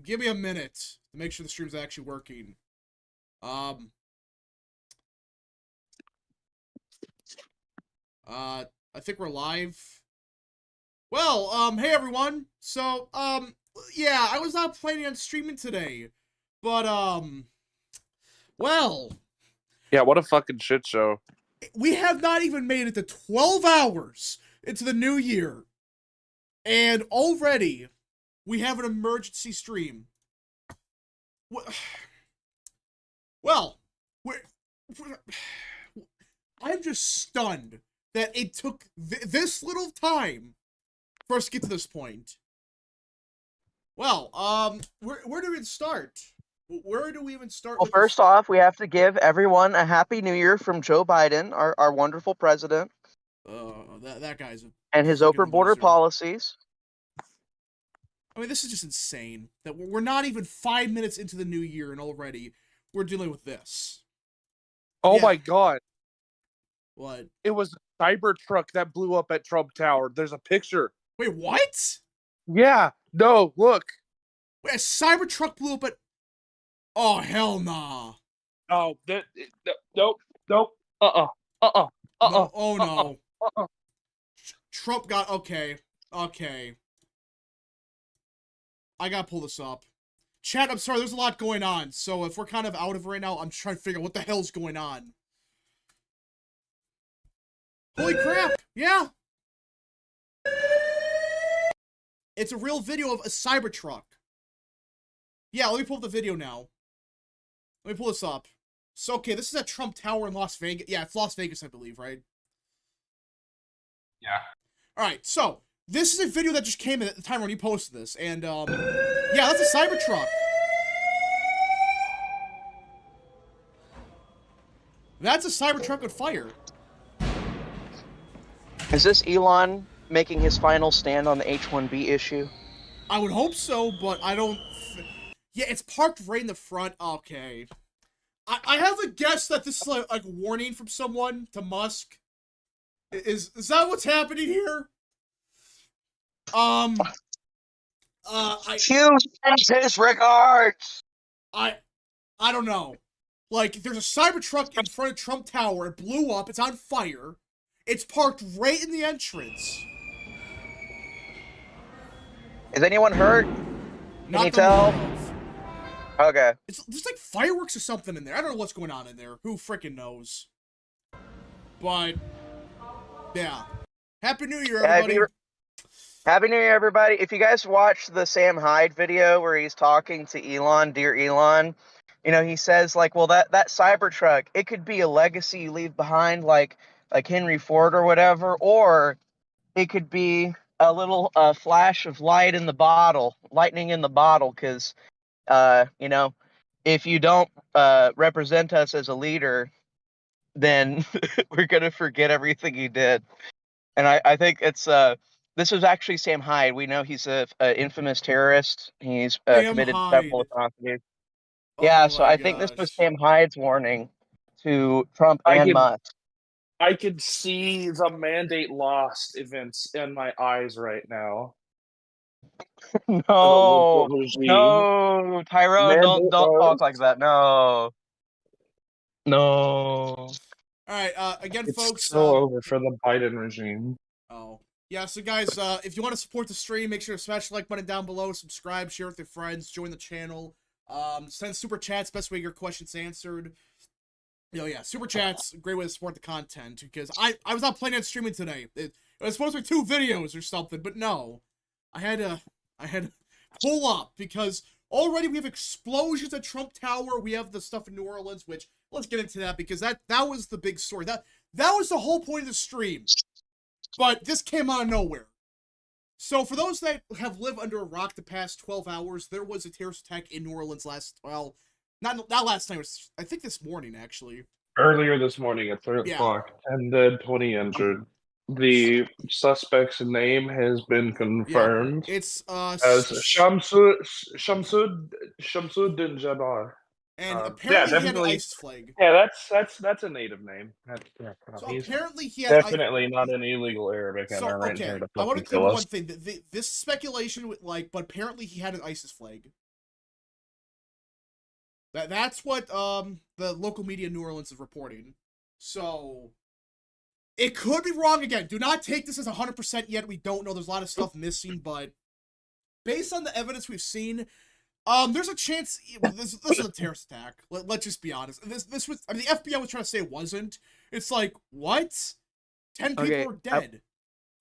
give me a minute to make sure the stream's actually working. I think we're live. Well, hey everyone. So, yeah, I was not planning on streaming today, but, well, Yeah, what a fucking shit show. we have not even made it to 12 hours into the new year, and already we have an emergency stream. Well, I'm just stunned that it took this little time for us to get to this point. Well, where do we even start? Where do we even start? Well, first off, we have to give everyone a happy new year from Joe Biden, our wonderful president, that guy's and his open border policies. I mean, this is just insane that we're not even 5 minutes into the new year and already we're dealing with this. Oh Yeah. my god. What? It was a Cybertruck that blew up at Trump Tower. There's a picture. Wait, what? Yeah. No, look. Wait, a Cybertruck blew up at... Oh, hell nah. Oh, nope. No, oh, no. Trump got... Okay. I gotta pull this up. Chat, I'm sorry, there's a lot going on, so if we're kind of out of it right now, I'm trying to figure out what the hell's going on. Holy crap! Yeah! It's a real video of a Cybertruck. Yeah, let me pull up the video now. Let me pull this up. So, okay, this is at Trump Tower in Las Vegas. Yeah, it's Las Vegas, I believe, right? Yeah. Alright, so, this is a video that just came in at the time when you posted this, and, yeah, that's a Cybertruck. That's a Cybertruck on fire. Is this Elon making his final stand on the H-1B issue? I would hope so, but I don't... Yeah, it's parked right in the front. Okay. I have a guess that this is like a warning from someone to Musk. Is that what's happening here? Hugh sends his regards! I don't know. Like, there's a Cybertruck in front of Trump Tower. It blew up. It's on fire. It's parked right in the entrance. Is anyone hurt? Can you tell? Okay. It's just like fireworks or something in there. I don't know what's going on in there. Who frickin' knows? But, yeah. Happy New Year, everybody. Happy New Year, everybody. If you guys watched the Sam Hyde video where he's talking to Elon, dear Elon, you know, he says, like, well, that Cybertruck, it could be a legacy you leave behind, like Henry Ford or whatever, or it could be a little flash of lightning in the bottle, because, you know, if you don't represent us as a leader, then we're going to forget everything you did. And I think it's... this was actually Sam Hyde. We know he's an infamous terrorist. He's committed several atrocities. Yeah, so I think this was Sam Hyde's warning to Trump and Musk. I could see the mandate lost events in my eyes right now. No, Tyrone, don't talk like that. No. All right, again, it's folks. It's still over for the Biden regime. Oh. Yeah, so guys, if you want to support the stream, make sure to smash the like button down below, subscribe, share with your friends, join the channel, send super chats, best way to get your questions answered. You know, yeah, super chats, great way to support the content, because I was not planning on streaming today. It was supposed to be 2 videos or something, but no. I had to pull up, because already we have explosions at Trump Tower, we have the stuff in New Orleans, which, let's get into that, because that was the big story. That was the whole point of the stream. But this came out of nowhere. So for those that have lived under a rock the past 12 hours, there was a terrorist attack in New Orleans not last night, I think this morning, actually. Earlier this morning at 3 o'clock, and then 20 injured. The suspect's name has been confirmed. Yeah. It's as Shamsuddin Jabbar. And apparently he had an ISIS flag. Yeah, that's a native name. So apparently he had definitely not an illegal Arabic. So, okay, I want to clear one thing. This speculation, but apparently he had an ISIS flag. That's what the local media in New Orleans is reporting. So it could be wrong again. Do not take this as 100% yet. We don't know. There's a lot of stuff missing, but based on the evidence we've seen, there's a chance this is a terrorist attack. Let's just be honest. This was, I mean, the FBI was trying to say it wasn't. It's like, what? 10 people are dead.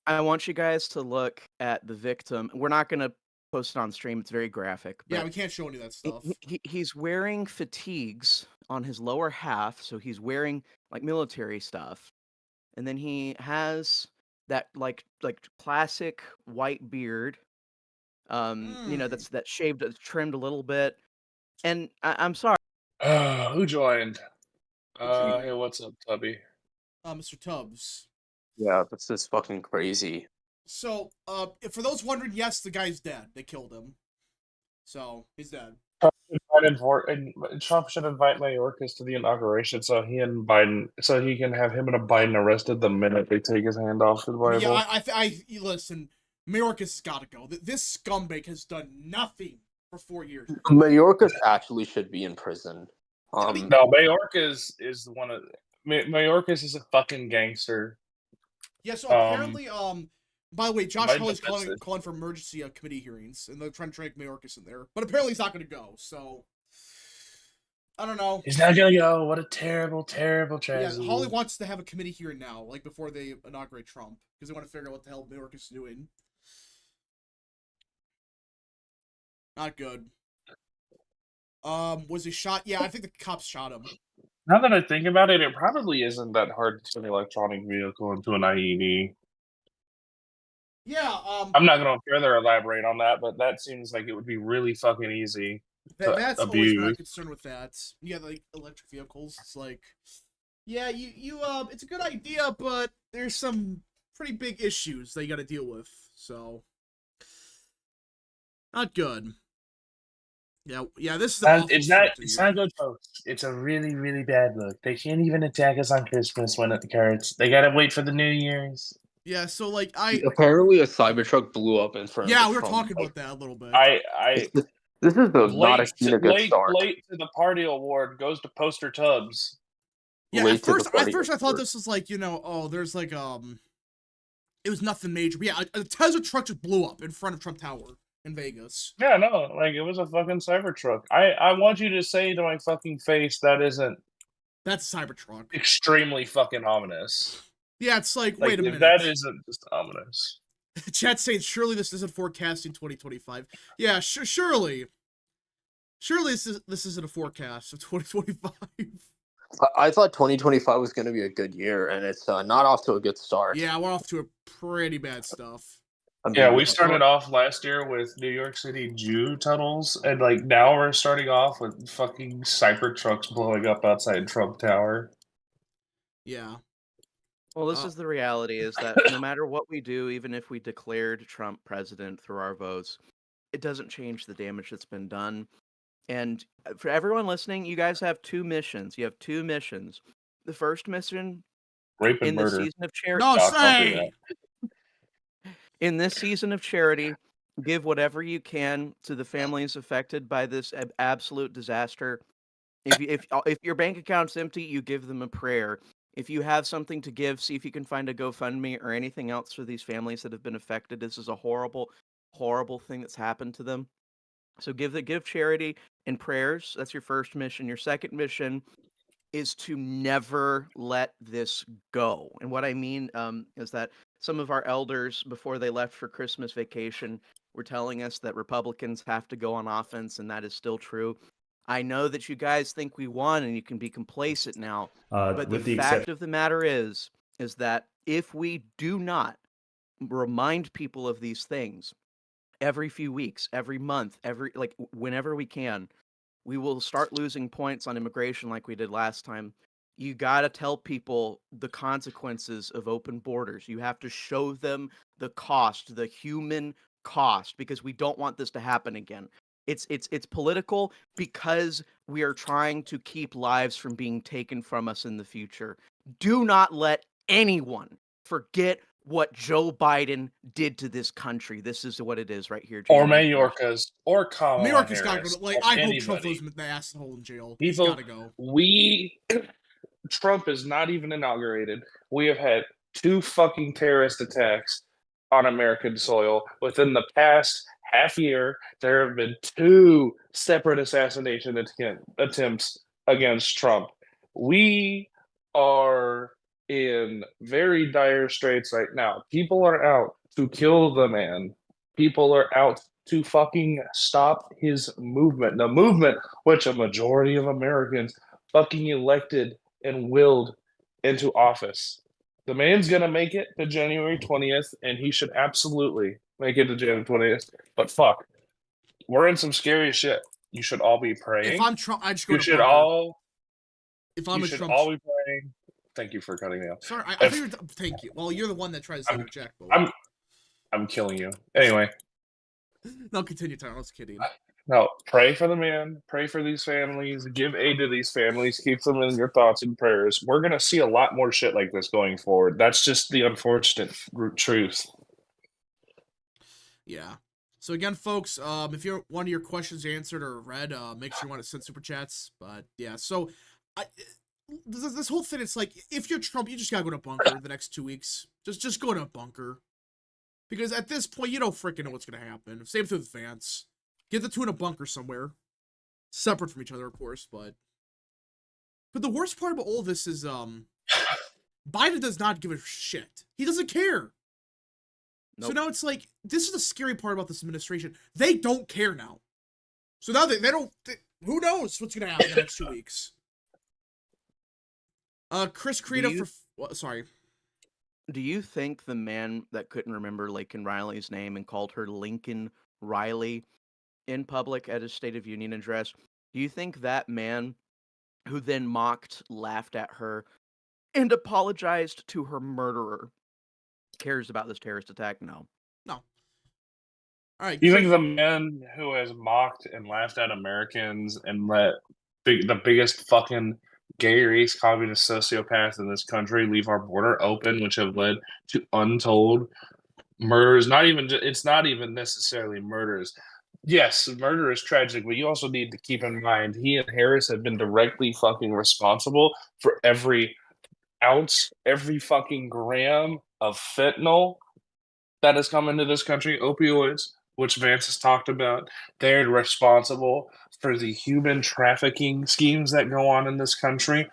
I want you guys to look at the victim. We're not going to post it on stream. It's very graphic. Yeah, we can't show any of that stuff. He's wearing fatigues on his lower half, so he's wearing like military stuff. And then he has that like classic white beard. You know, that's shaved, trimmed a little bit. And I'm sorry. Who joined? Hey, what's up, Tubby? Mr. Tubbs. Yeah, this is fucking crazy. So, for those wondering, yes, the guy's dead. They killed him. So, he's dead. Trump should invite Mayorkas to the inauguration so he can have him and Biden arrested the minute they take his hand off his Bible. Yeah, listen, Mayorkas has got to go. This scumbag has done nothing for 4 years. Mayorkas actually should be in prison. No, Mayorkas is one of Mayorkas is a fucking gangster. Yeah, so apparently, by the way, Josh Hawley's calling for emergency committee hearings, and they're trying to drag Mayorkas in there. But apparently he's not going to go, so I don't know. He's not going to go. What a terrible, terrible tragedy. Yeah, Hawley wants to have a committee hearing now, like before they inaugurate Trump, because they want to figure out what the hell Mayorkas is doing. Not good. Was he shot? Yeah, I think the cops shot him. Now that I think about it, it probably isn't that hard to turn an electronic vehicle into an IED. Yeah, I'm not going to further elaborate on that, but that seems like it would be really fucking easy that's to always abuse. my concern with that. Yeah, like electric vehicles. It's like, yeah, you it's a good idea, but there's some pretty big issues that you got to deal with. So, not good. Yeah, this is it's not good, folks. It's a really, really bad look. They can't even attack us on Christmas when it occurs. They gotta wait for the New Year's. Yeah, so like apparently a Cybertruck blew up in front. Yeah, of we were Trump. talking about that a little bit. This is not a good start. Late to the party award goes to Poster Tubbs. Yeah, at first I thought this was like, there's like it was nothing major. But yeah, a Tesla truck just blew up in front of Trump Tower in Vegas. Yeah, no, like it was a fucking Cybertruck. I want you to say to my fucking face that's a Cybertruck. Extremely fucking ominous. Yeah, it's like wait a minute. That isn't just ominous. Chat saying surely this isn't forecasting 2025. Yeah, surely this isn't a forecast of 2025. I thought 2025 was going to be a good year, and it's not off to a good start. Yeah, we're off to a pretty bad stuff. Yeah, we started off last year with New York City Jew tunnels, and like now we're starting off with fucking Cybertrucks blowing up outside Trump Tower. Yeah. Well, this is the reality, is that no matter what we do, even if we declared Trump president through our votes, it doesn't change the damage that's been done. And for everyone listening, you guys have two missions. You have two missions. The first mission Rape and in murder. the season of charity. No, say! In this season of charity, give whatever you can to the families affected by this absolute disaster. If your bank account's empty, you give them a prayer. If you have something to give, see if you can find a GoFundMe or anything else for these families that have been affected. This is a horrible, horrible thing that's happened to them. So give charity and prayers. That's your first mission. Your second mission is to never let this go. And what I mean is that some of our elders, before they left for Christmas vacation, were telling us that Republicans have to go on offense, and that is still true. I know that you guys think we won and you can be complacent now, but the fact of the matter is that if we do not remind people of these things every few weeks, every month, whenever we can, we will start losing points on immigration like we did last time. You got to tell people the consequences of open borders. You have to show them the cost, the human cost, because we don't want this to happen again. It's political because we are trying to keep lives from being taken from us in the future. Do not let anyone forget what Joe Biden did to this country. This is what it is right here. Or January 1st. Mayorkas, or Kamala Mayorkas got to Harris, go. Like, or I hope Trump anybody. goes the asshole in jail. People, He's got to go. Trump is not even inaugurated. We have had 2 fucking terrorist attacks on American soil within the past half year. There have been 2 separate assassination attempts against Trump. We are in very dire straits right now. People are out to kill the man. People are out to fucking stop his movement. The movement which a majority of Americans fucking elected and willed into office. The man's gonna make it to January 20th, and he should absolutely make it to January 20th. But fuck, we're in some scary shit. You should all be praying. If I'm Trump, I just go You to should bunker. all. If I'm You a should Trump, all be praying. Thank you for cutting me off. sorry, I If- think you're, thank you. Well, you're the one that tries to I'm- interject. But I'm killing you. Anyway, no, continue, Tyler. I was kidding. no, pray for the man. Pray for these families. Give aid to these families. Keep them in your thoughts and prayers. We're gonna see a lot more shit like this going forward. That's just the unfortunate truth. Yeah. So again, folks, if you want your questions answered or read, make sure you want to send super chats. But yeah, so this whole thing, it's like if you're Trump, you just gotta go to bunker the next 2 weeks. Just go to a bunker, because at this point, you don't freaking know what's gonna happen. Same thing with Vance. Get the two in a bunker somewhere, separate from each other, of course. But the worst part about all this is Biden does not give a shit. He doesn't care. So Nope. now it's like, this is the scary part about this administration. They don't care now. So now they don't, who knows what's going to happen in the next 2 weeks. Chris Credo you- sorry. Do you think the man that couldn't remember Lincoln Riley's name and called her Lincoln Riley in public at his State of Union address, do you think that man who then mocked, laughed at her, and apologized to her murderer cares about this terrorist attack? No. All right. You Chris- think the man who has mocked and laughed at Americans and let the biggest fucking gay race communist sociopaths in this country leave our border open, which have led to untold murders? It's not even necessarily murders. Yes, murder is tragic, but you also need to keep in mind he and Harris have been directly fucking responsible for every ounce, every fucking gram of fentanyl that has come into this country, opioids, which Vance has talked about. They're responsible for the human trafficking schemes that go on in this country.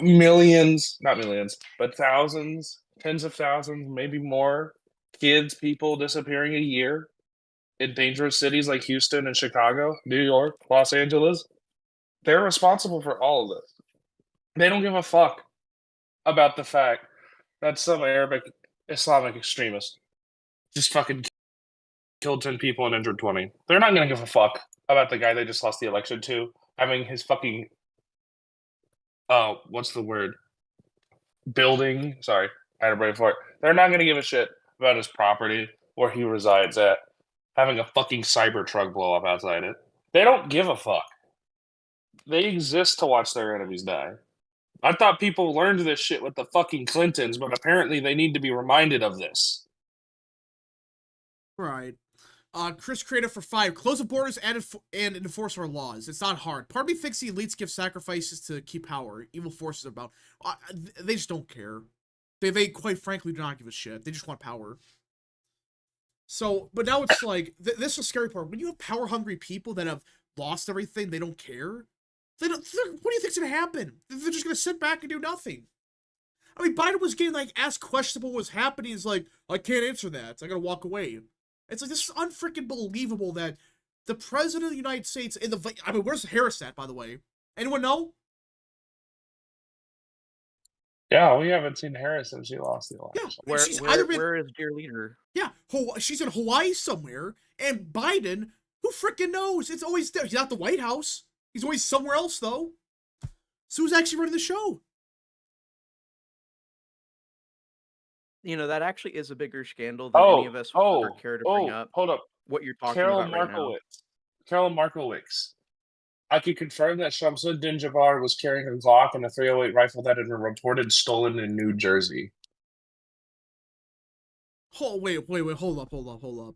Millions, not millions, but thousands, tens of thousands, maybe more kids, people disappearing a year in dangerous cities like Houston and Chicago, New York, Los Angeles. They're responsible for all of this. They don't give a fuck about the fact that some Arabic Islamic extremist just fucking killed 10 people and injured 20. They're not going to give a fuck about the guy they just lost the election to having his fucking what's the word? Building. Sorry, I had a brain for it. They're not going to give a shit about his property, where he resides at, having a fucking Cybertruck blow up outside it. They don't give a fuck. They exist to watch their enemies die. I thought people learned this shit with the fucking Clintons, but apparently they need to be reminded of this. Right. Chris Creative for 5. Close the borders and enforce our laws. It's not hard. Part of me thinks the elites give sacrifices to keep power. Evil forces are about. They just don't care. They quite frankly do not give a shit. They just want power. So, but now it's like, this is the scary part. When you have power-hungry people that have lost everything, they don't care. What do you think's gonna happen? They're just gonna sit back and do nothing. I mean, Biden was getting, like, asked questions about what was happening. He's like, I can't answer that. So I gotta walk away. It's like, this is unfreaking believable that the president of the United States I mean, where's Harris at, by the way? Anyone know? Yeah, we haven't seen Harris since she lost the election. Yeah, she's either been, Where is dear leader? yeah, she's in Hawaii somewhere, and Biden, who freaking knows? It's always there. He's not the White House. He's always somewhere else, though. So who's actually running the show? You know, that actually is a bigger scandal than any of us would care to bring up. Hold up. What you're talking Carol about right now. Markowitz. Carol Markowitz. I can confirm that Shamsuddin Jabbar was carrying a Glock and a .308 rifle that had been reported stolen in New Jersey. Wait, hold up.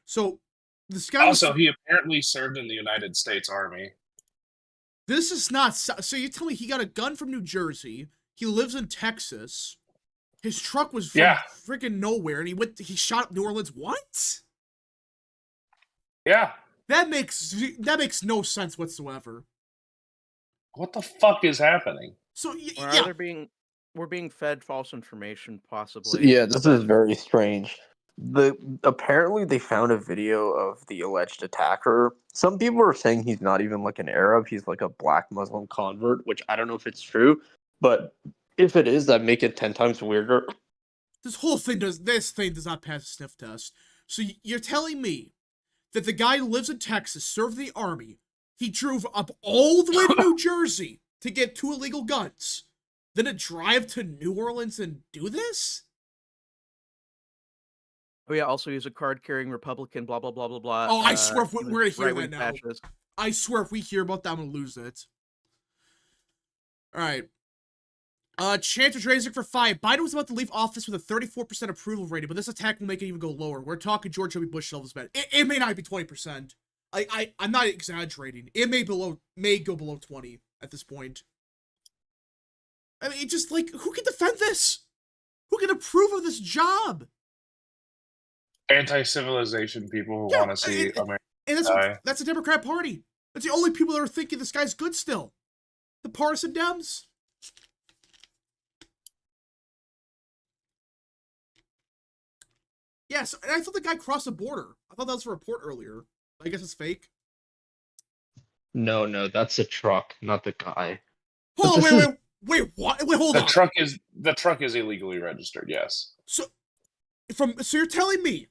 So this guy was. Also, he apparently served in the United States Army. This is not. So you tell me he got a gun from New Jersey. He lives in Texas. His truck was from Yeah. freaking nowhere, and he shot up New Orleans. What? Yeah. That makes no sense whatsoever. What the fuck is happening? So Or yeah, are we're being fed false information, So, possibly. yeah, this is very strange. Apparently they found a video of the alleged attacker. Some people are saying he's not even like an Arab, he's like a black Muslim convert, which I don't know if it's true, but if it is, that make it 10 times weirder. this thing does not pass a sniff test. So you're telling me that the guy who lives in Texas, served in the army, he drove up all the way to New Jersey to get 2 illegal guns, then to drive to New Orleans and do this? Oh yeah, also he's a card-carrying Republican, blah blah blah blah blah. Oh, I swear if we're he was gonna hear right-wing that now. fascist. I swear if we hear about that, I'm gonna lose it. Alright. Chance raising for 5. Biden was about to leave office with a 34% approval rating, but this attack will make it even go lower. We're talking George W. Bush levels bad. It may not be 20%. I'm not exaggerating. It may go below 20 at this point. I mean, it just like, who can defend this? Who can approve of this job? Anti-civilization people who Yeah, want to see America And die. that's the Democrat Party. That's the only people that are thinking this guy's good still. The partisan Dems. Yes, and I thought the guy crossed the border. I thought that was a report earlier. I guess it's fake. No, that's a truck, not the guy. Hold on, But this wait, what? Wait, hold The on. truck is illegally registered. Yes. So you're telling me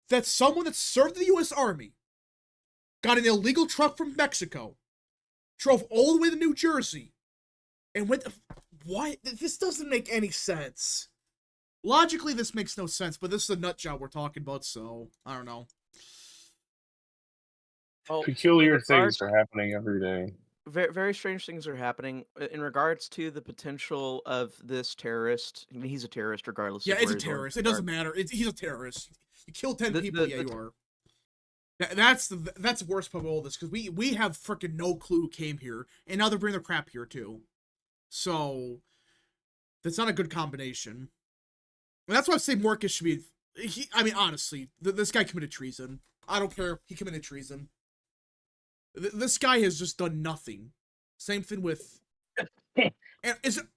that someone that served in the U.S. Army got an illegal truck from Mexico, drove all the way to New Jersey, and went. Why? This doesn't make any sense. Logically, this makes no sense, but this is a nut job we're talking about, so I don't know. Oh, Peculiar in regards- things are happening every day. Very, very strange things are happening in regards to the potential of this terrorist. I mean, he's a terrorist regardless. Yeah, of it's where a he's going terrorist. to It doesn't start. matter. He's a terrorist. You kill 10 The- people, the- yeah, the- you are. That's the worst part of all this, because we have freaking no clue who came here, and now they're bringing their crap here too. So that's not a good combination. And that's why I say Marcus should be. I mean, honestly, this guy committed treason. I don't care. He committed treason. This guy has just done nothing. Same thing with. And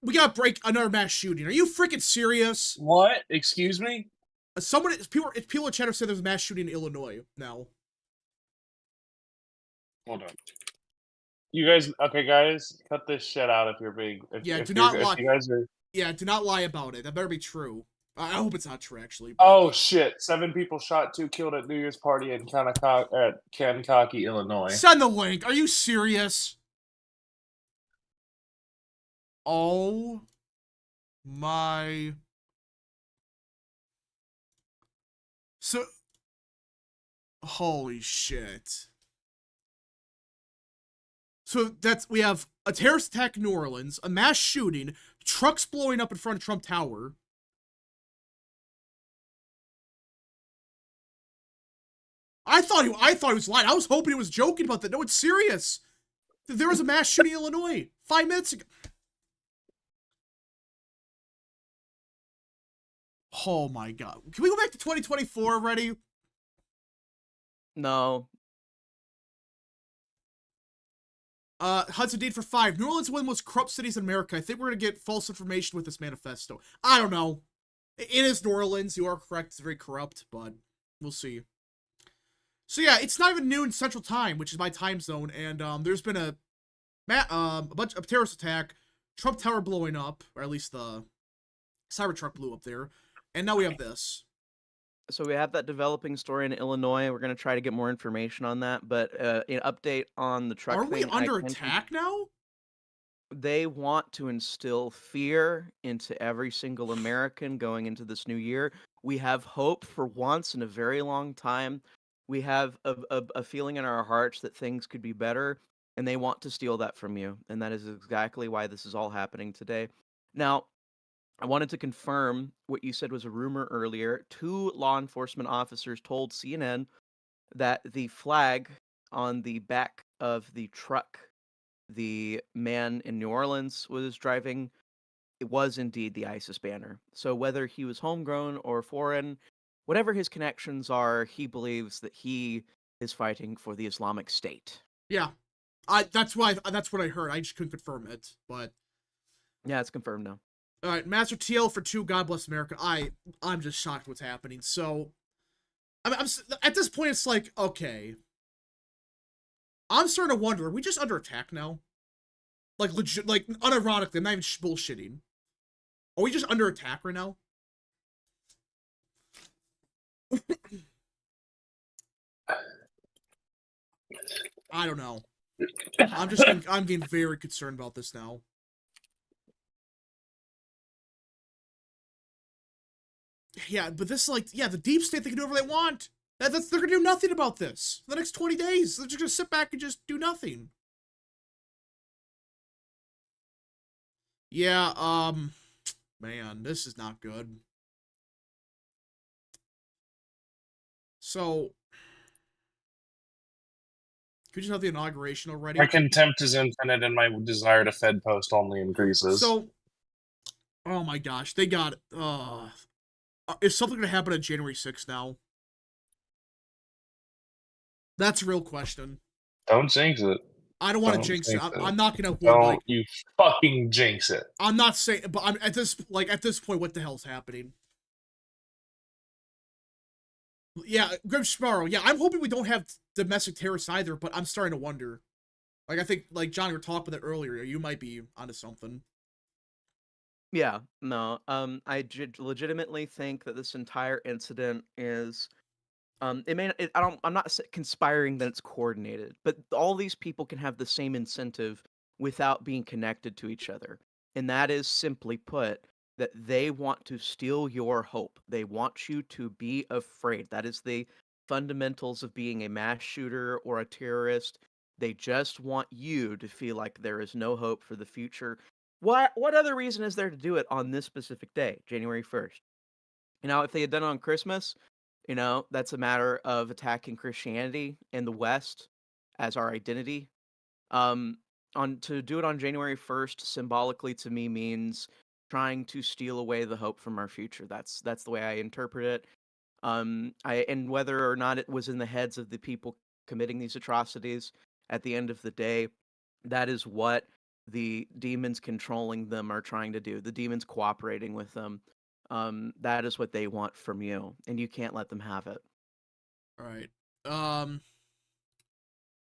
we gotta break another mass shooting. Are you freaking serious? What? Excuse me? People in chat say there's a mass shooting in Illinois now. Hold on. You guys, okay, guys, cut this shit out if you're being. Do not lie. If you guys are. Yeah, do not lie about it. That better be true. I hope it's not true, actually. Oh shit! 7 people shot, 2 killed at New Year's party in Kankakee, Illinois. Send the link. Are you serious? Oh my. So. Holy shit. So we have a terrorist attack in New Orleans, a mass shooting, trucks blowing up in front of Trump Tower. I thought he was lying. I was hoping he was joking about that. No, it's serious. There was a mass shooting in Illinois 5 minutes ago. Oh my god. Can we go back to 2024 already? No. Hudson Dean for 5. New Orleans is one of the most corrupt cities in America. I think we're going to get false information with this manifesto. I don't know. It is New Orleans. You are correct. It's very corrupt, but we'll see. So yeah, it's not even noon in Central Time, which is my time zone, and there's been a bunch of terrorist attack, Trump Tower blowing up, or at least the Cybertruck blew up there, and now we have this. So we have that developing story in Illinois. We're going to try to get more information on that, but an update on the truck Are we thing, under attack now? They want to instill fear into every single American going into this new year. We have hope for once in a very long time. We have a feeling in our hearts that things could be better, and they want to steal that from you. And that is exactly why this is all happening today. Now, I wanted to confirm what you said was a rumor earlier. 2 law enforcement officers told CNN that the flag on the back of the truck the man in New Orleans was driving, it was indeed the ISIS banner. So whether he was homegrown or foreign, whatever his connections are, he believes that he is fighting for the Islamic State. Yeah, that's what I heard. I just couldn't confirm it, but Yeah, it's confirmed now. all right, Master TL for 2. God bless America. I'm just shocked what's happening. So, I'm at this point, it's like, okay, I'm starting to wonder: are we just under attack now? Like legit, like unironically, I'm not even bullshitting. Are we just under attack right now? I don't know. I'm getting very concerned about this now. Yeah, but this, like, yeah, the deep state, they can do whatever they want. They're gonna do nothing about this. For the next 20 days, they're just gonna sit back and just do nothing. Yeah, man, this is not good. So, could you have the inauguration already? My contempt is infinite, and my desire to Fed post only increases. So, oh my gosh, they got it. Is something going to happen on January 6th now? That's a real question. Don't jinx it. I don't want to Don't jinx it. jinx it. I'm not going to Don't like. you fucking jinx it. I'm not saying, but I'm at this point, what the hell's happening? Yeah, Grim Sparrow. Yeah, I'm hoping we don't have domestic terrorists either, but I'm starting to wonder. Like, I think, like John, you were talking about it earlier. You might be onto something. Yeah, no. I legitimately think that this entire incident is, it may. I'm not conspiring that it's coordinated, but all these people can have the same incentive without being connected to each other, and that is simply put that they want to steal your hope. They want you to be afraid. That is the fundamentals of being a mass shooter or a terrorist. They just want you to feel like there is no hope for the future. What other reason is there to do it on this specific day, January 1st? If they had done it on Christmas, that's a matter of attacking Christianity in the West as our identity. To do it on January 1st symbolically to me means trying to steal away the hope from our future. That's the way I interpret it. And whether or not it was in the heads of the people committing these atrocities, at the end of the day, that is what the demons controlling them are trying to do. The demons cooperating with them. That is what they want from you, and you can't let them have it. All right.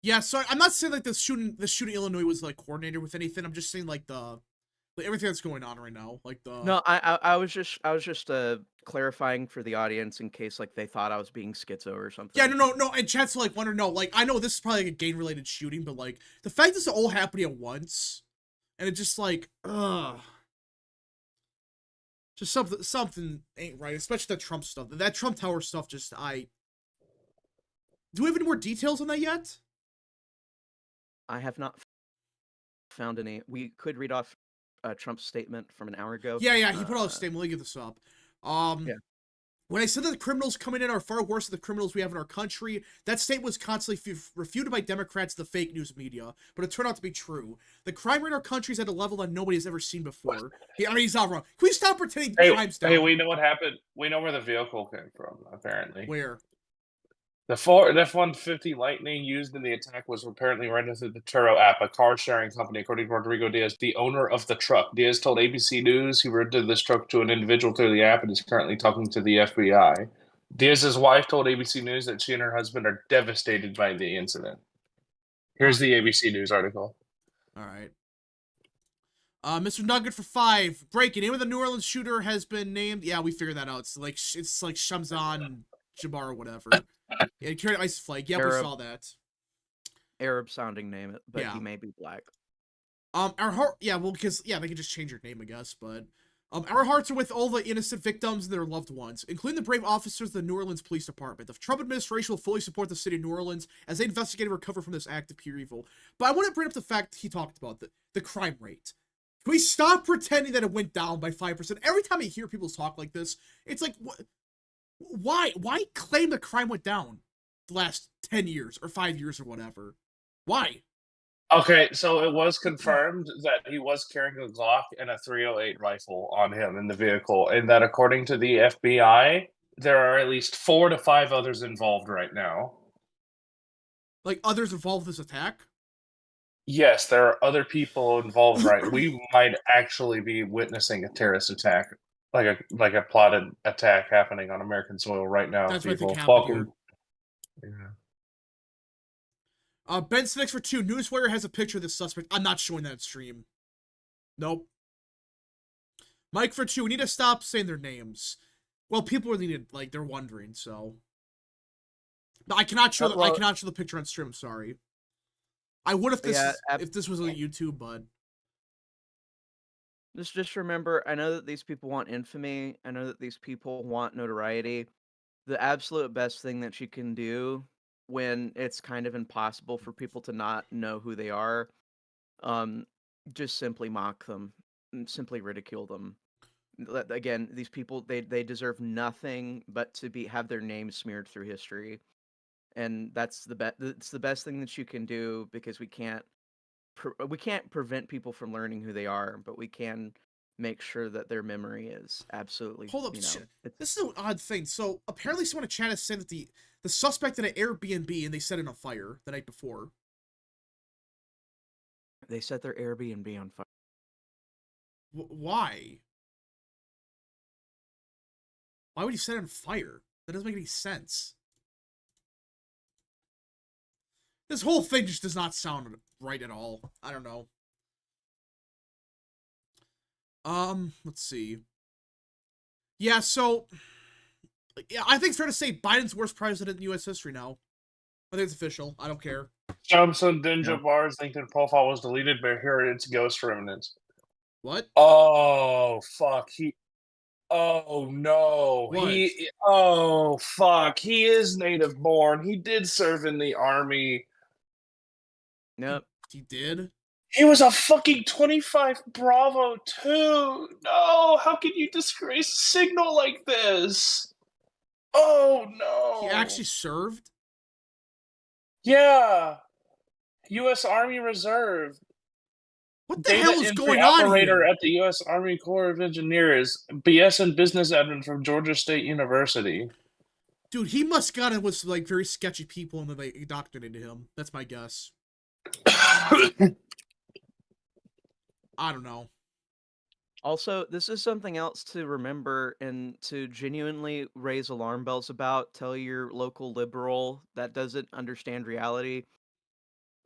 Yeah. So I'm not saying like the shooting in Illinois was like coordinated with anything. I'm just saying like everything that's going on right now. Like the No, I was just clarifying for the audience in case like they thought I was being schizo or something. Yeah, no. And chat's like want to know. Like I know this is probably like a gang related shooting, but like the fact this is all happening at once, and it's just like just something ain't right. Especially the Trump stuff. That Trump Tower stuff. Do we have any more details on that yet? I have not found any. We could read off Trump's statement from an hour ago. Yeah, he put out a statement. Let me get this up. Yeah. When I said that the criminals coming in are far worse than the criminals we have in our country, that statement was constantly refuted by Democrats, the fake news media, but it turned out to be true. The crime rate in our country is at a level that nobody has ever seen before. He's not wrong. Can we stop pretending crime's down? Hey, we know what happened. We know where the vehicle came from, apparently. Where? The Ford F-150 Lightning used in the attack was apparently rented through the Turo app, a car-sharing company, according to Rodrigo Diaz, the owner of the truck. Diaz told ABC News he rented this truck to an individual through the app and is currently talking to the FBI. Diaz's wife told ABC News that she and her husband are devastated by the incident. Here's the ABC News article. All right. Mr. Nugget for 5. Breaking. Name of the New Orleans shooter has been named. Yeah, we figured that out. It's like Shamzan Jabbar or whatever. Yeah, he carried an ISIS flag. Yeah, we saw that. Arab sounding name, but yeah. He may be black. Because they can just change your name, I guess. But our hearts are with all the innocent victims and their loved ones, including the brave officers of the New Orleans Police Department. The Trump administration will fully support the city of New Orleans as they investigate and recover from this act of pure evil. But I want to bring up the fact he talked about the crime rate. Can we stop pretending that it went down by 5%? Every time I hear people talk like this, it's like, why? Why claim the crime went down the last 10 years or 5 years or whatever? Why? Okay, so it was confirmed that he was carrying a Glock and a .308 rifle on him in the vehicle, and that according to the FBI, there are at least 4 to 5 others involved right now. Like others involved in this attack? Yes, there are other people involved, right? We might actually be witnessing a terrorist attack, like a plotted attack happening on American soil right now. That's what I people. think happened Welcome. Yeah. Ben Snacks for 2. Newswire has a picture of the suspect. I'm not showing that stream. Nope. Mike for 2. We need to stop saying their names. Well, people really need, like, they're wondering, so. No, I cannot show I cannot show the picture on stream, sorry. I would if this was on YouTube, but Just remember, I know that these people want infamy. I know that these people want notoriety. The absolute best thing that you can do when it's kind of impossible for people to not know who they are, just simply mock them, and simply ridicule them. Again, these people, they deserve nothing but to have their names smeared through history, and that's it's the best thing that you can do, because we can't prevent people from learning who they are, but we can make sure that their memory is absolutely. hold up. You know, this is an odd thing. So apparently someone in chat has said that the suspect had an Airbnb and they set it on fire the night before. they set their Airbnb on fire. Why? Why would you set it on fire? That doesn't make any sense. This whole thing just does not sound right at all. I don't know. Let's see. Yeah, so yeah, I think it's fair to say Biden's worst president in U.S. history now. I think it's official. I don't care. Johnson Dinjabar's LinkedIn profile was deleted, but here it's ghost remnants. What? Oh fuck! Oh no! What? Oh fuck! He is native born. He did serve in the army. Yep. He did? He was a fucking 25 Bravo too. No, how can you disgrace Signal like this? Oh no! He actually served? Yeah. U.S. Army Reserve. What the hell is going on operator here? at the U.S. Army Corps of Engineers, BS and business admin from Georgia State University. Dude, he must got in with some, like, very sketchy people and then they indoctrinated him. That's my guess. I don't know. Also, this is something else to remember and to genuinely raise alarm bells about. Tell your local liberal that doesn't understand reality.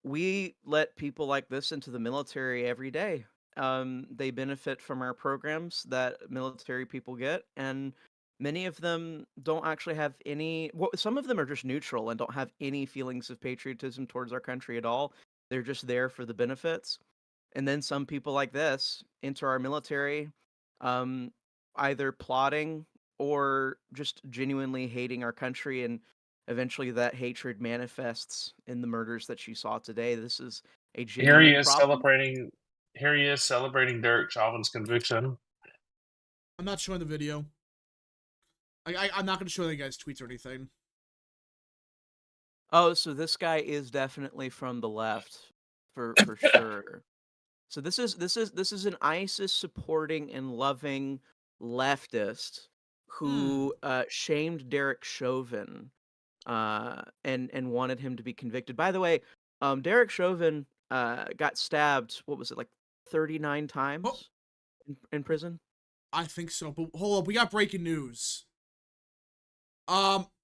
We let people like this into the military every day. They benefit from our programs that military people get, and many of them don't actually have any. Well, some of them are just neutral and don't have any feelings of patriotism towards our country at all. They're just there for the benefits. And then some people like this enter our military, either plotting or just genuinely hating our country, and eventually that hatred manifests in the murders that you saw today. This is a Here he genuine is problem. celebrating. Here he is celebrating Derek Chauvin's conviction. I'm not showing the video. I'm not going to show you guys tweets or anything. Oh, so this guy is definitely from the left, for sure. So this is an ISIS supporting and loving leftist who shamed Derek Chauvin and wanted him to be convicted. By the way, Derek Chauvin got stabbed, what was it, like 39 times in prison? I think so, but hold up, we got breaking news.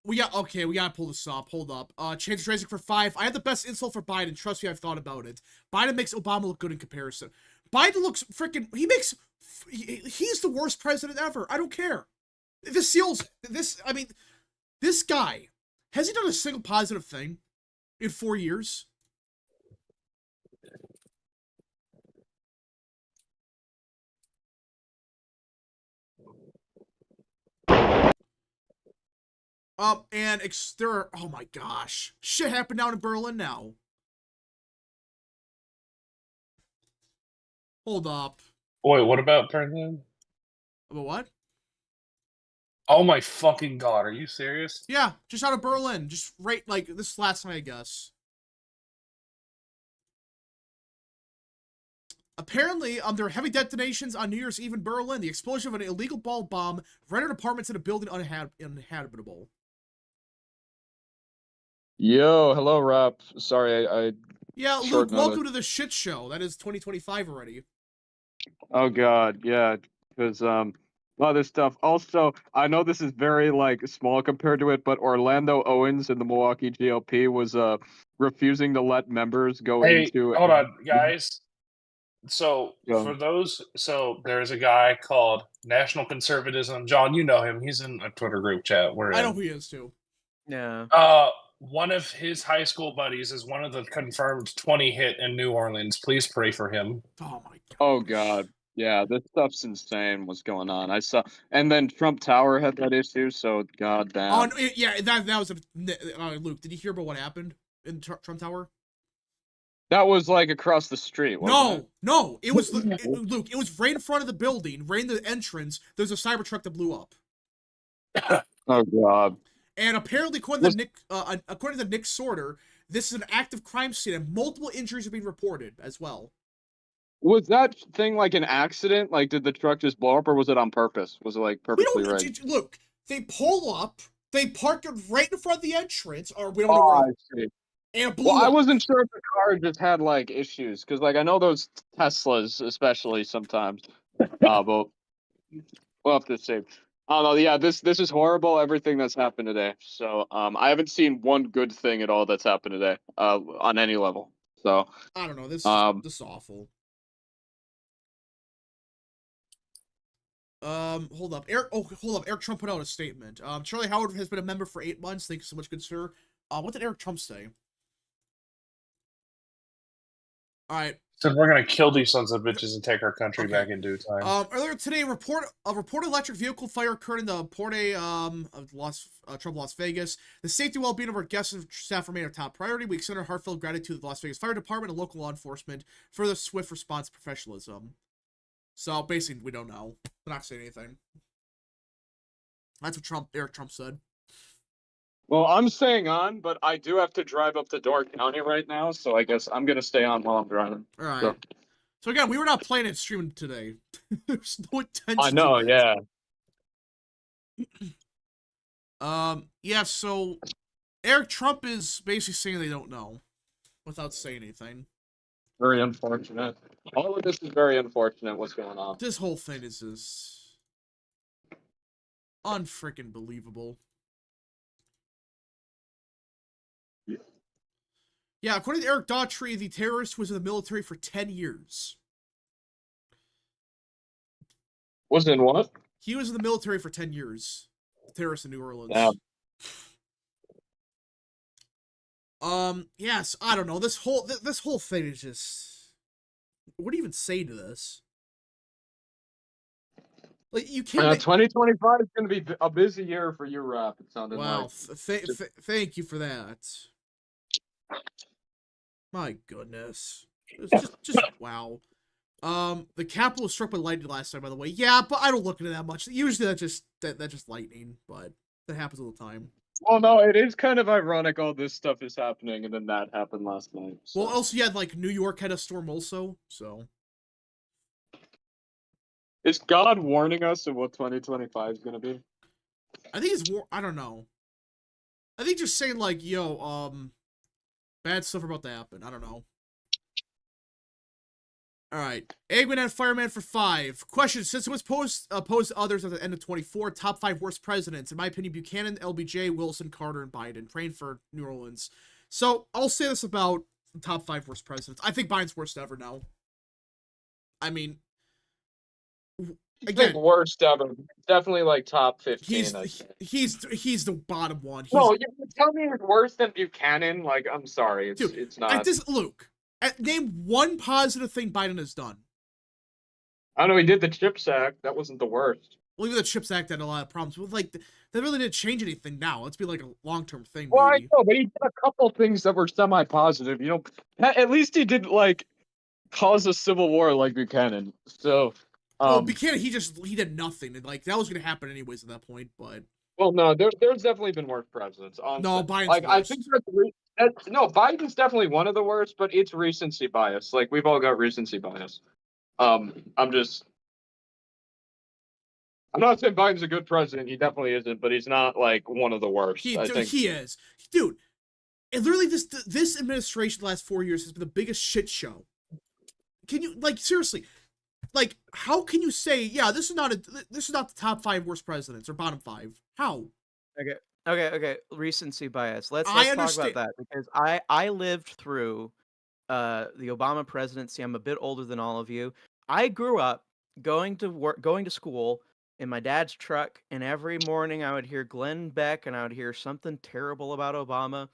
We gotta pull this up. Hold up. Change Racing for 5. I have the best insult for Biden. Trust me, I've thought about it. Biden makes Obama look good in comparison. Biden looks freaking. He's the worst president ever. I don't care. This seals this. I mean, this guy, has he done a single positive thing in 4 years? And oh my gosh. Shit happened down in Berlin now. Hold up. Wait, what about Berlin? About what? Oh my fucking god, are you serious? Yeah, just out of Berlin. Just right, like, this last night, I guess. Apparently, there were heavy detonations on New Year's Eve in Berlin. The explosion of an illegal ball bomb rendered apartments in a building uninhabitable. Yo, hello, Rap. Sorry, I Yeah, Short Luke, welcome notice. to the shit show. That is 2025 already. oh god, yeah, because a lot of this stuff. Also, I know this is very like small compared to it, but Orlando Owens in the Milwaukee GOP was refusing to let members go Hey, into. hold on, guys. So Go. there's a guy called National Conservatism. John, you know him. He's in a Twitter group chat. We're I in. know who he is, too. Yeah. One of his high school buddies is one of the confirmed 20 hit in New Orleans. Please pray for him. Oh, my God. Oh god, yeah, this stuff's insane. What's going on? I saw, and then Trump Tower had that issue. So god damn. Oh, yeah, that was Luke, did you hear about what happened in Trump Tower? That was like across the street. Wasn't No, it was Luke. It was right in front of the building, right in the entrance. There's a Cybertruck that blew up, it? Oh god. and apparently, according to Nick Sorter, this is an active crime scene, and multiple injuries are being reported as well. Was that thing like an accident? Like, did the truck just blow up, or was it on purpose? Was it like We purposely don't right? look. They pull up, they park it right in front of the entrance, or we don't know Oh, where, I see. and it blew Well, I up. wasn't sure if the car just had like issues, because like I know those Teslas, especially sometimes. But we'll have to see. I don't know. Yeah, this is horrible. Everything that's happened today. So I haven't seen one good thing at all that's happened today. On any level. So I don't know. This is awful. Hold up. Eric Trump put out a statement. Charlie Howard has been a member for 8 months. Thank you so much, good sir. What did Eric Trump say? All right. So we're gonna kill these sons of bitches and take our country Okay. back in due time. Earlier today, a reported electric vehicle fire occurred in the Port of Trump, Las Vegas. The safety and well-being of our guests and staff remain our top priority. We extend our heartfelt gratitude to the Las Vegas Fire Department and local law enforcement for their swift response professionalism. So basically, we don't know. They're not saying anything. That's what Eric Trump said. well, I'm staying on, but I do have to drive up to Door County right now, so I guess I'm gonna stay on while I'm driving. All right. So- So again, we were not playing it streaming today. There's no intention. I know, yeah. Yeah. So Eric Trump is basically saying they don't know, without saying anything. Very unfortunate. All of this is very unfortunate. What's going on? This whole thing is just unfreaking believable. Yeah, according to Eric Daughtry, the terrorist was in the military for 10 years. Was in what? He was in the military for 10 years. The terrorist in New Orleans. Yes, I don't know. This whole thing is just, what do you even say to this? Like, you can't. 2025 is going to be a busy year for you, Rap. It sounded Wow, like. thank you for that. My goodness, it's just wow. The Capitol was struck by lightning last time, by the way. Yeah, but I don't look into that much. Usually that's just lightning, but that happens all the time. Well, no, it is kind of ironic all this stuff is happening, and then that happened last night. So. Well, also, yeah, like New York had a storm also, so. Is God warning us of what 2025 is going to be? I think I don't know. I think just saying like, yo, bad stuff about to happen. I don't know. All right, Eggman and Fireman for 5. Question: since it was posed to others at the end of 24, top 5 worst presidents. In my opinion, Buchanan, LBJ, Wilson, Carter, and Biden. Praying for New Orleans. So I'll say this about the top 5 worst presidents. I think Biden's worst ever now. I mean, again, worst ever. Definitely like top 15. he's the bottom one. No, you tell me it's worse than Buchanan. Like, I'm sorry, it's not. Luke, name one positive thing Biden has done. I know he did the CHIPS Act. That wasn't the worst. Well, even the CHIPS Act had a lot of problems. But like, that really didn't change anything now. Let's be like a long-term thing. Well, maybe. I know, but he did a couple things that were semi-positive. You know, at least he didn't like cause a civil war like Buchanan. So Well, Buchanan, he did nothing, and like that was gonna happen anyways at that point. But Well, no, there's definitely been worse presidents. no, Biden's like I worst. think no, Biden's definitely one of the worst, but it's recency bias. Like we've all got recency bias. I'm not saying Biden's a good president. He definitely isn't, but he's not like one of the worst. He I think is, dude. And literally, this administration the last 4 years has been the biggest shit show. Can you like seriously? Like, how can you say, yeah, this is not the top 5 worst presidents or bottom 5? How? Okay. Recency bias. Let's I talk understand. about that because I lived through the Obama presidency. I'm a bit older than all of you. I grew up going to school in my dad's truck, and every morning I would hear Glenn Beck and I would hear something terrible about Obama.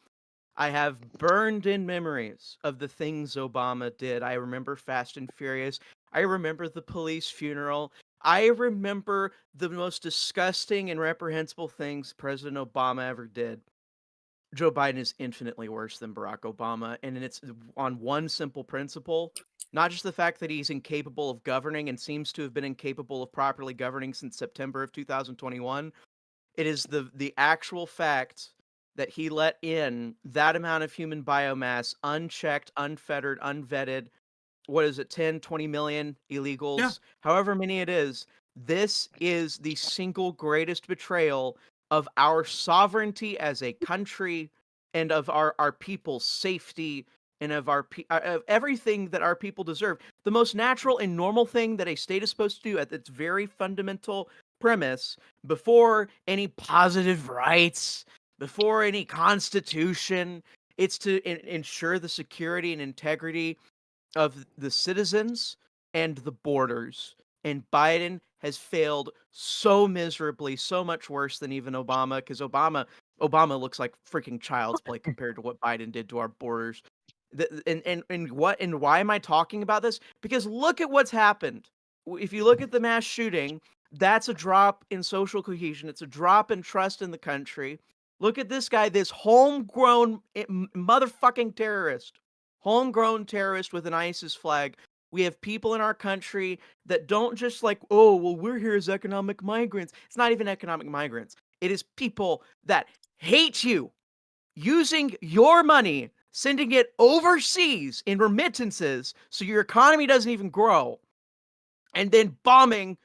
I have burned in memories of the things Obama did. I remember Fast and Furious. I remember the police funeral. I remember the most disgusting and reprehensible things President Obama ever did. Joe Biden is infinitely worse than Barack Obama, and it's on one simple principle. Not just the fact that he's incapable of governing and seems to have been incapable of properly governing since September of 2021. It is the actual fact that he let in that amount of human biomass, unchecked, unfettered, unvetted. What is it, 10, 20 million illegals? Yeah. However many it is. This is the single greatest betrayal of our sovereignty as a country and of our people's safety and of of everything that our people deserve. The most natural and normal thing that a state is supposed to do at its very fundamental premise, before any positive rights, before any constitution, it's to ensure the security and integrity of the citizens and the borders. And Biden has failed so miserably, so much worse than even Obama, because Obama looks like freaking child's play compared to what Biden did to our borders. And why am I talking about this? Because look at what's happened. If you look at the mass shooting, that's a drop in social cohesion. It's a drop in trust in the country. Look at this guy, this homegrown motherfucking terrorist. Homegrown terrorist with an ISIS flag. We have people in our country that don't just like, oh, well, we're here as economic migrants. It's not even economic migrants. It is people that hate you, using your money, sending it overseas in remittances so your economy doesn't even grow, and then bombing,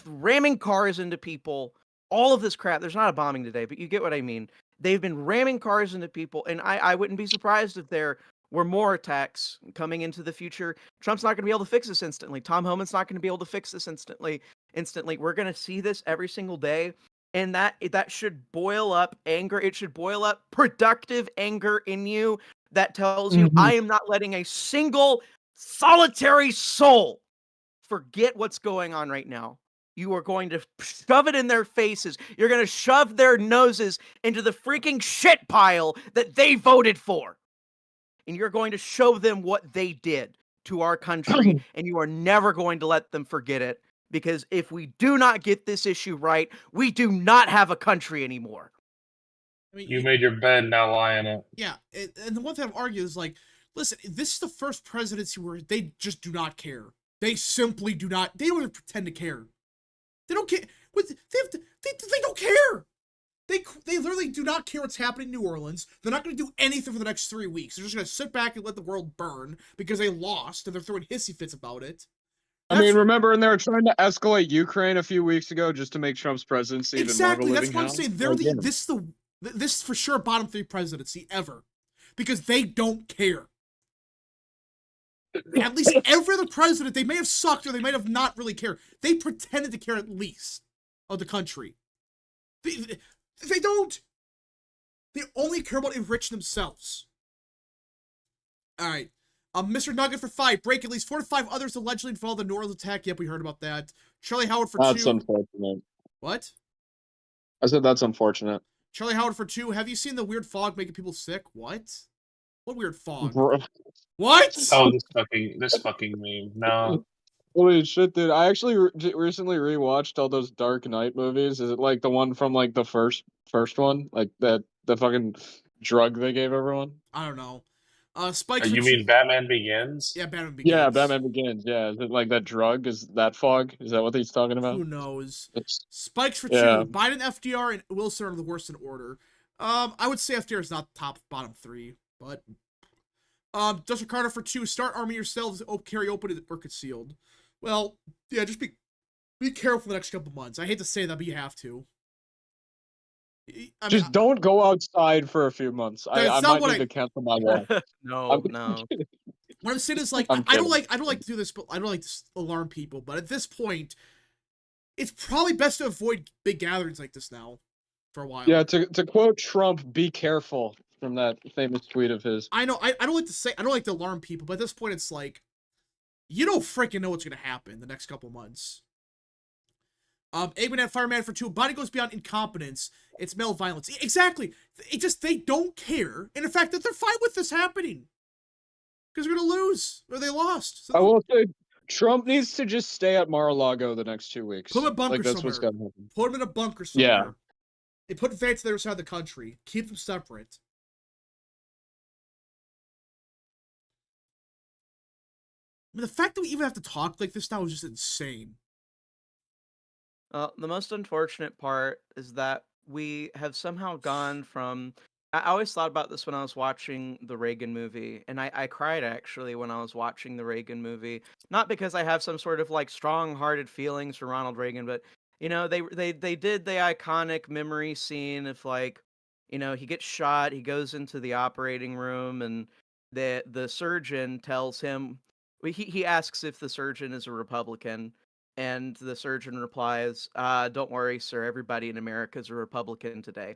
ramming cars into people, all of this crap. There's not a bombing today, but you get what I mean. They've been ramming cars into people, and I wouldn't be surprised if there were more attacks coming into the future. Trump's not going to be able to fix this instantly. Tom Homan's not going to be able to fix this instantly. We're going to see this every single day, and that should boil up anger. It should boil up productive anger in you that tells you, I am not letting a single solitary soul forget what's going on right now. You are going to shove it in their faces. You're going to shove their noses into the freaking shit pile that they voted for. And you're going to show them what they did to our country, and you are never going to let them forget it, because if we do not get this issue right, we do not have a country anymore. I mean, You made your bed, now lie in it. Yeah, and the one thing I've argued is like, listen, this is the first presidency where they just do not care. They simply do not. They don't even pretend to care. They don't care. They don't care. They literally do not care what's happening in New Orleans. They're not going to do anything for the next 3 weeks. They're just going to sit back and let the world burn because they lost, and they're throwing hissy fits about it. I mean, remember, and they were trying to escalate Ukraine a few weeks ago just to make Trump's presidency even more of a living That's what I'm hell. saying. This is for sure bottom 3 presidency ever, because they don't care. At least every other president, they may have sucked or they might have not really cared. They pretended to care at least of the country. They don't. They only care about enriching themselves. All right. Mr. Nugget for 5. Break at least 4 to 5 others allegedly involved in the New Orleans attack. Yep, we heard about that. Charlie Howard for 2. That's unfortunate. What? I said that's unfortunate. Charlie Howard for 2. Have you seen the weird fog making people sick? What? What weird fog? Bro. What? Oh, this fucking meme. No. Holy shit, dude. I actually recently rewatched all those Dark Knight movies. Is it like the one from like the first one? Like the fucking drug they gave everyone? I don't know. Spikes. You mean Batman Begins? Yeah, Batman Begins. Yeah, Batman Begins. Yeah, is it like that drug? Is that fog? Is that what he's talking about? Who knows? It's, Spikes for yeah. 2. Biden, FDR, and Wilson are the worst in order. I would say FDR is not top bottom 3, but Dustin Carter for 2. Start arming yourselves. Carry open or concealed. Well, yeah, just be careful the next couple months. I hate to say that, but you have to. Just don't go outside for a few months. I might need to cancel my walk. No. What I'm saying is, like, I'm I don't like to do this, but I don't like to alarm people. But at this point, it's probably best to avoid big gatherings like this now for a while. Yeah, to quote Trump, "Be careful," from that famous tweet of his. I know. I don't like to say. I don't like to alarm people, but at this point, it's like you don't freaking know what's gonna happen the next couple months. Eggman and Fireman for 2. Body goes beyond incompetence. It's male violence. Exactly. They don't care. And in fact, that they're fine with this happening. Because they're going to lose. Or they lost. So I will say, Trump needs to just stay at Mar-a-Lago the next 2 weeks. put him in a bunker Like, that's somewhere. what's gonna happen. Put him in a bunker somewhere. Yeah. They put Vance to the other side of the country. Keep them separate. I mean, the fact that we even have to talk like this now is just insane. The most unfortunate part is that we have somehow gone from. I always thought about this when I was watching the Reagan movie, and I cried actually when I was watching the Reagan movie. Not because I have some sort of like strong-hearted feelings for Ronald Reagan, but you know they did the iconic memory scene of like, you know, he gets shot, he goes into the operating room, and the surgeon tells him, he asks if the surgeon is a Republican. And the surgeon replies, "Don't worry, sir. Everybody in America is a Republican today."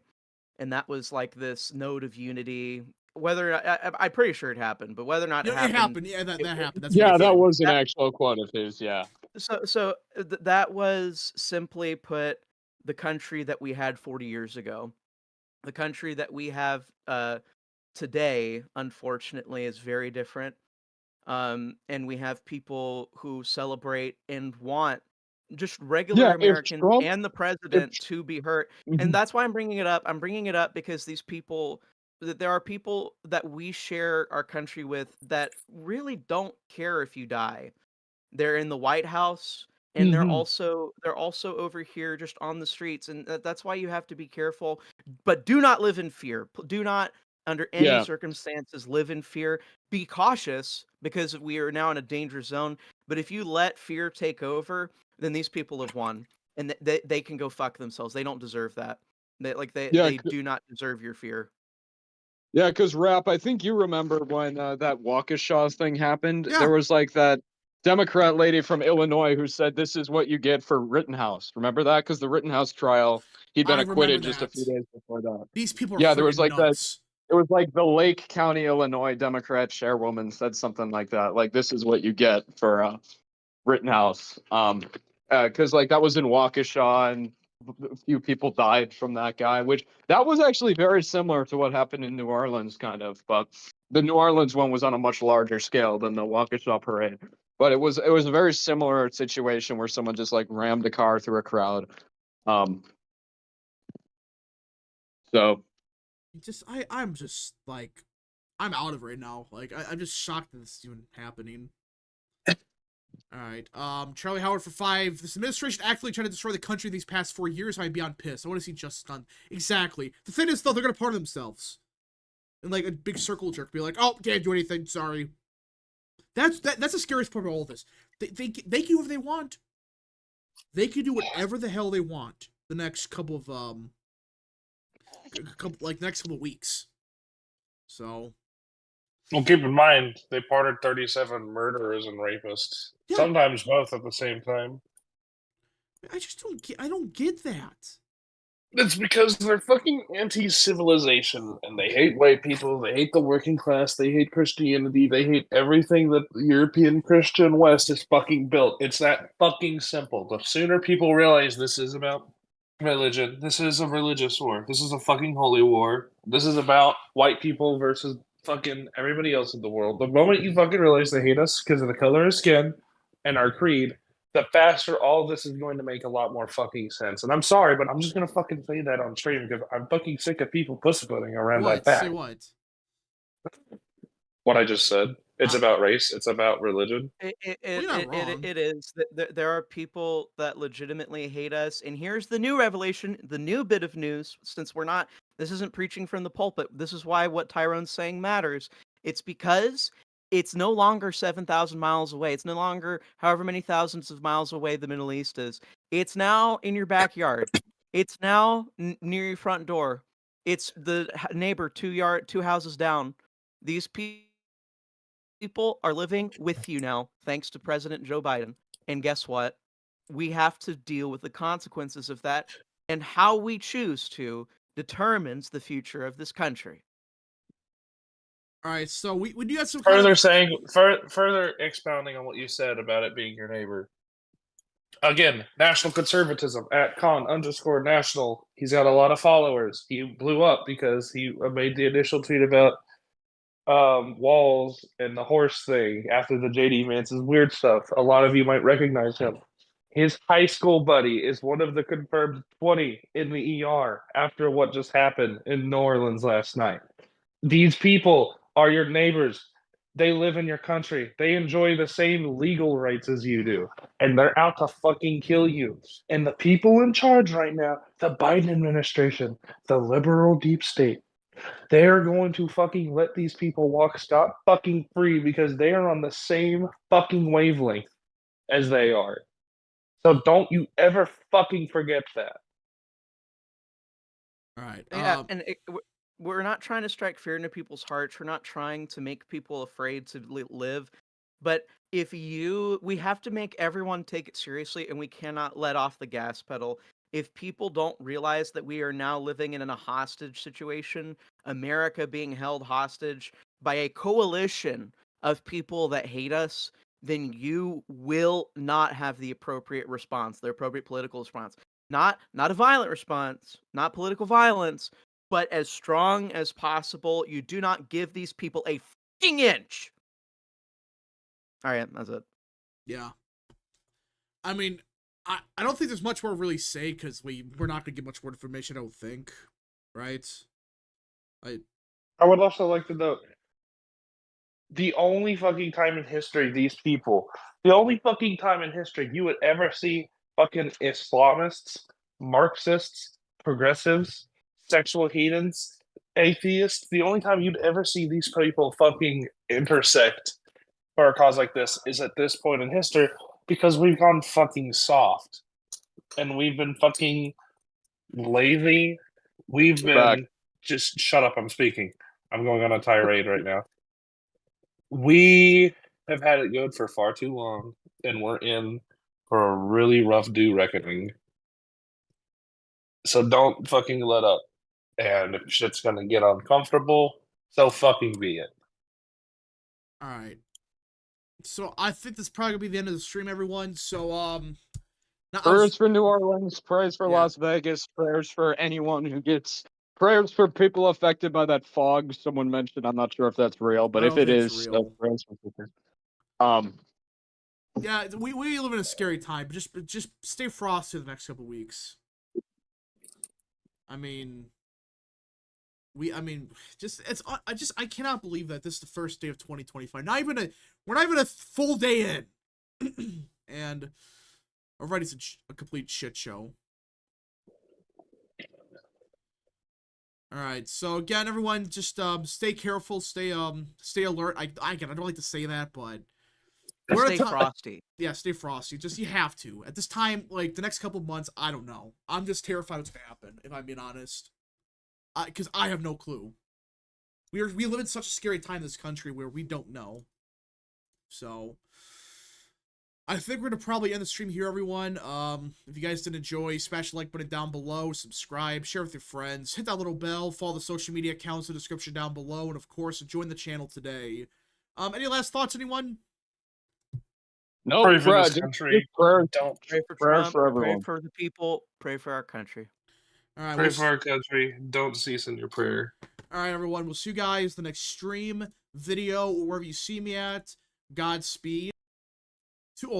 And that was like this note of unity. Whether I'm pretty sure it happened, but whether or not it It happened, happened. Yeah, that happened. That's Yeah, what that they was an actual quote of his. Yeah. so that was simply put the country that we had 40 years ago. The country that we have today, unfortunately, is very different. And we have people who celebrate and want just regular Yeah, if Americans Trump- and the president to be hurt. Mhm. And that's why I'm bringing it up. I'm bringing it up because these people, that there are people that we share our country with that really don't care if you die. They're in the White House, and they're Mhm. also over here just on the streets, and that's why you have to be careful. But do not live in fear. Do not, under any Yeah. circumstances, live in fear. Be cautious because we are now in a danger zone. But if you let fear take over, then these people have won, and they can go fuck themselves. They don't deserve that. Yeah, They do not deserve your fear. Yeah, because Rap, I think you remember when that Waukesha thing happened. Yeah. There was like that Democrat lady from Illinois who said this is what you get for Rittenhouse. Remember that? Because the Rittenhouse trial, he'd been I acquitted remember just a few that. days before that. These people are Yeah, there was freaking like that. nuts. It was like the Lake County, Illinois Democrat chairwoman said something like that. Like, this is what you get for Rittenhouse. Because like that was in Waukesha, and a few people died from that guy, which that was actually very similar to what happened in New Orleans, kind of. But the New Orleans one was on a much larger scale than the Waukesha parade. But it was a very similar situation where someone just like rammed a car through a crowd. So I'm just like, I'm out of it right now. Like, I'm just shocked that this is even happening. All right. Charlie Howard for 5. This administration actively trying to destroy the country these past 4 years. I'd be on piss. I want to see justice done. Exactly. The thing is, though, they're gonna pardon themselves. And like a big circle jerk, be like, "Oh, can't do anything. Sorry." That's the scariest part of all this. They can do whatever they want. They can do whatever the hell they want. The next couple of next couple of weeks. So. Well, keep in mind they pardoned 37 murderers and rapists. Yeah. Sometimes both at the same time. I just don't get that. It's because they're fucking anti-civilization, and they hate white people, they hate the working class, they hate Christianity, they hate everything that the European Christian West is fucking built. It's that fucking simple. The sooner people realize this is about religion, this is a religious war, this is a fucking holy war, this is about white people versus fucking everybody else in the world. The moment you fucking realize they hate us because of the color of skin and our creed, the faster all of this is going to make a lot more fucking sense. And I'm sorry, but I'm just gonna fucking say that on stream because I'm fucking sick of people pussyfooting around like that. Say what? What I just said. It's about race. It's about religion. Well, you're not wrong. It is. There are people that legitimately hate us. And here's the new revelation, the new bit of news, since this isn't preaching from the pulpit. This is why what Tyrone's saying matters. It's because it's no longer 7,000 miles away. It's no longer however many thousands of miles away the Middle East is. It's now in your backyard. It's now near your front door. It's the neighbor 2 houses down. These people are living with you now, thanks to President Joe Biden. And guess what? We have to deal with the consequences of that, and how we choose to determines the future of this country. All right, so we do have some kind Further of... saying, further expounding on what you said about it being your neighbor. Again, national conservatism at @con_national. He's got a lot of followers. He blew up because he made the initial tweet about Walls and the horse thing after the JD Vance's weird stuff. A lot of you might recognize him. His high school buddy is one of the confirmed 20 in the ER after what just happened in New Orleans last night. These people are your neighbors. They live in your country. They enjoy the same legal rights as you do. And they're out to fucking kill you. And the people in charge right now, the Biden administration, the liberal deep state, they are going to fucking let these people walk scot fucking free because they are on the same fucking wavelength as they are. So don't you ever fucking forget that. All right. Yeah, and we're not trying to strike fear into people's hearts. We're not trying to make people afraid to live. But we have to make everyone take it seriously, and we cannot let off the gas pedal. If people don't realize that we are now living in a hostage situation, America being held hostage by a coalition of people that hate us, then you will not have the appropriate response, the appropriate political response. Not a violent response, not political violence, but as strong as possible. You do not give these people a fucking inch. All right, that's it. Yeah. I mean, I don't think there's much more to really say because we're not going to get much more information, I don't think. Right? I would also like to note, the only fucking time in history the only fucking time in history you would ever see fucking Islamists, Marxists, progressives, sexual heathens, atheists, the only time you'd ever see these people fucking intersect for a cause like this is at this point in history because we've gone fucking soft. And we've been fucking lazy. We've been... Just shut up, I'm speaking. I'm going on a tirade right now. We have had it good for far too long, and we're in for a really rough reckoning. So don't fucking let up. And if shit's gonna get uncomfortable, so fucking be it. All right. So I think this is probably gonna be the end of the stream, everyone. So prayers for New Orleans, prayers for Las Vegas, prayers for anyone who gets, prayers for people affected by that fog someone mentioned. I'm not sure if that's real, but if it is, prayers for people. Yeah, we live in a scary time, but just stay frosty the next couple weeks. I mean, I cannot believe that this is the first day of 2025. We're not even a full day in, and already it's a complete shit show. All right, so again, everyone, just stay careful, stay alert. I don't like to say that, but stay frosty. Yeah, stay frosty. Just you have to at this time. Like the next couple months, I don't know. I'm just terrified what's gonna happen. If I'm being honest, because I have no clue. We live in such a scary time in this country where we don't know. So I think we're gonna probably end the stream here, everyone. If you guys did enjoy, smash the like button down below, subscribe, share with your friends, hit that little bell, follow the social media accounts in the description down below, and of course, join the channel today. Any last thoughts, anyone? No, pray for this country. Don't pray for Trump. For everyone. Pray for the people. Pray for our country. All right, pray for our country. Don't cease in your prayer. All right, everyone. We'll see you guys the next stream, video, or wherever you see me at. Godspeed.